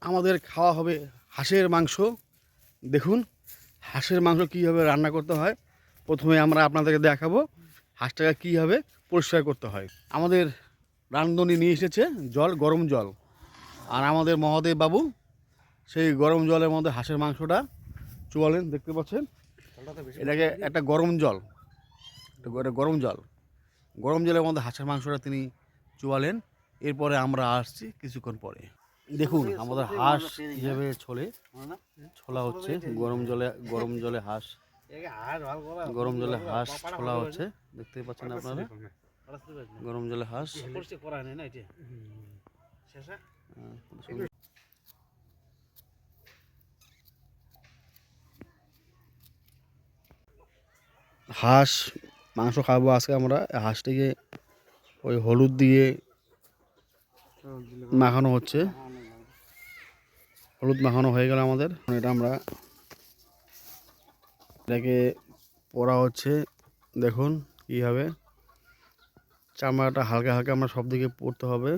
আমাদের খাওয়া হবে হাঁসের মাংস। দেখুন হাঁসের মাংস কীভাবে রান্না করতে হয়। প্রথমে আমরা আপনাদেরকে দেখাবো হাঁসটাকে কীভাবে পরিষ্কার করতে হয়। আমাদের রাঁধুনি নিয়ে এসেছে জল, গরম জল, আর আমাদের মহাদেব বাবু সেই গরম জলের মধ্যে হাঁসের মাংসটা চুয়ালেন। দেখতে পাচ্ছেন এটাকে একটা গরম জল, এটা গরম জল, গরম জলের মধ্যে হাঁসের মাংসটা তিনি চুয়ালেন। এরপরে আমরা আসছি কিছুক্ষণ পরে। দেখুন আমাদের হাঁস যেভাবে ছোলা হচ্ছে গরম জলে হাঁস ছোলা হচ্ছে। দেখতে পাচ্ছেন আপনারা গরম জলে হাঁস। হাঁস মাংস খাবো আজকে আমরা। হাঁসটিকে ওই হলুদ দিয়ে মাখানো হচ্ছে। হলুদ মাখানো হয়ে গেল আমাদের। এটা আমরা এটাকে পোড়া হচ্ছে। দেখুন কীভাবে চামড়াটা হালকা হালকা আমরা সব দিকে পড়তে হবে।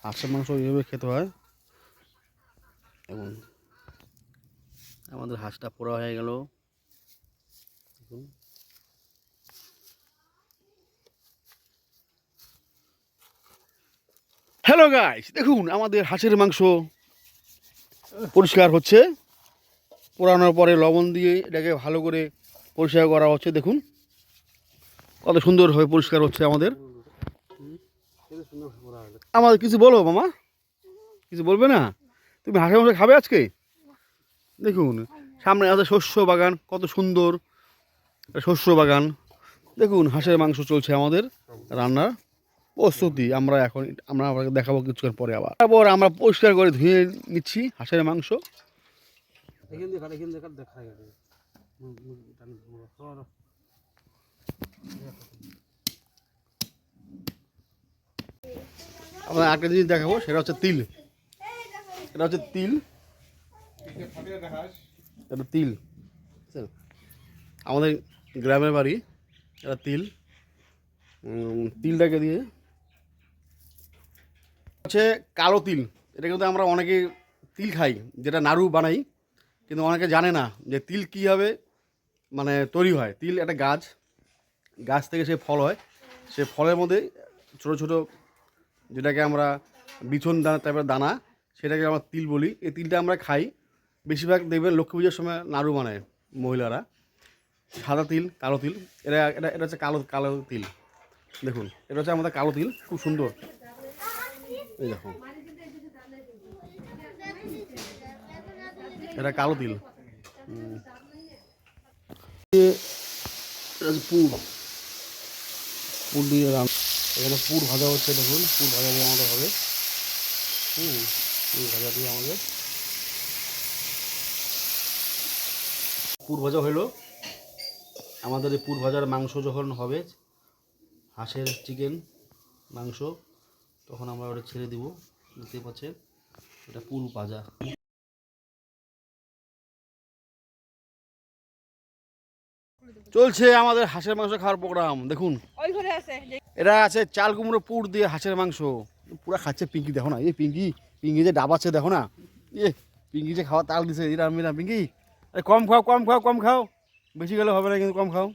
হাঁসের মাংস এইভাবে খেতে হয়। এবং আমাদের হাঁসটা পোড়া হয়ে গেল। হ্যালো গাইস, দেখুন আমাদের হাঁসের মাংস পরিষ্কার হচ্ছে। পোড়ানোর পরে লবণ দিয়ে এটাকে ভালো করে পরিষ্কার করা হচ্ছে। দেখুন কত সুন্দরভাবে পরিষ্কার হচ্ছে আমাদের। আমাদের কিছু বলো মামা, কিছু বলবে না? তুমি হাঁসের মাংস খাবে আজকে? দেখুন সামনে আছে শস্য বাগান, কত সুন্দর শস্য বাগান। দেখুন হাঁসের মাংস চলছে আমাদের রান্নার প্রস্তুতি। আমরা আপনাকে দেখাবো কিছুক্ষণ পরে। আবার আমরা পরিষ্কার করে ধুয়ে নিচ্ছি হাঁসের মাংস। আমরা একটা জিনিস দেখাবো, সেটা হচ্ছে তিল। এটা হচ্ছে তিল, এটা তিল। আমাদের গ্রামের বাড়ি, এটা তিল। তিলটাকে দিয়ে হচ্ছে কালো তিল। এটা কিন্তু আমরা অনেকে তিল খাই, যেটা নাড়ু বানাই, কিন্তু অনেকে জানে না যে তিল কীভাবে মানে তৈরি হয়। তিল একটা গাছ থেকে সে ফল হয়। সে ফলের মধ্যে ছোটো ছোটো যেটাকে আমরা বিছন দানা টাইপের দানা, সেটাকে আমরা তিল বলি। এই তিলটা আমরা খাই। বেশিরভাগ দেখবেন লক্ষ্মী পুজোর সময় নাড়ু বানায় মহিলারা। সাদা তিল, কালো তিল। এটা এটা এটা হচ্ছে কালো তিল। দেখুন এটা হচ্ছে আমাদের কালো তিল, খুব সুন্দর। এই দেখুন এটা কালো তিল। পুর দিয়ে এখানে পুর ভাজা হচ্ছে। দেখুন পুর ভাজা দিয়ে আমাদের হবে। পুর ভাজা দিয়ে আমাদের পুর ভাজা হলো। আমাদের এই পুর ভাজার মাংস যখন হবে, হাঁসের চিকেন মাংস, তখন আমরা ওটা ছেড়ে দিব। দেখতে পাচ্ছেন এটা পুর ভাজা। চলছে আমাদের হাঁসের মাংস খাওয়ার প্রোগ্রাম। দেখুন এটা আছে চাল কুমড়ো পুর দিয়ে হাঁসের মাংস। পুরা খাচ্ছে পিঙ্কি, দেখো না। এই পিঙ্কি যে ডাবাচ্ছে, দেখো না। পিঙ্কি যে খাওয়া তাল দিছে, এটা আমি না। পিঙ্কি কম খাও, বেশি গেলে হবে না, কিন্তু কম খাও।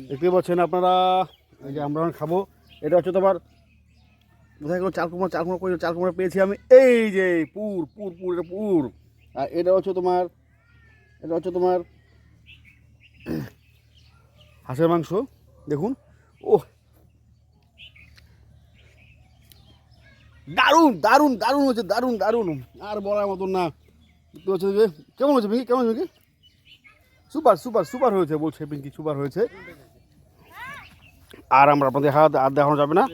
দেখতে পাচ্ছেন আপনারা, এই যে আমরা খাবো। এটা হচ্ছে তোমার কোথায় গেলো চাল কুমড়ো পেয়েছি আমি। এই যে পুর এটা পুর। আর এটা হচ্ছে তোমার হাঁসের মাংস। দেখুন ও দারুণ হচ্ছে, দারুণ আর বলার মতন না। কেমন হচ্ছে পিঙ্কি? সুপার হয়েছে বলছে পিঙ্কি, সুপার হয়েছে। আর আমরা আপনাদের হাত আর দেখানো যাবে না।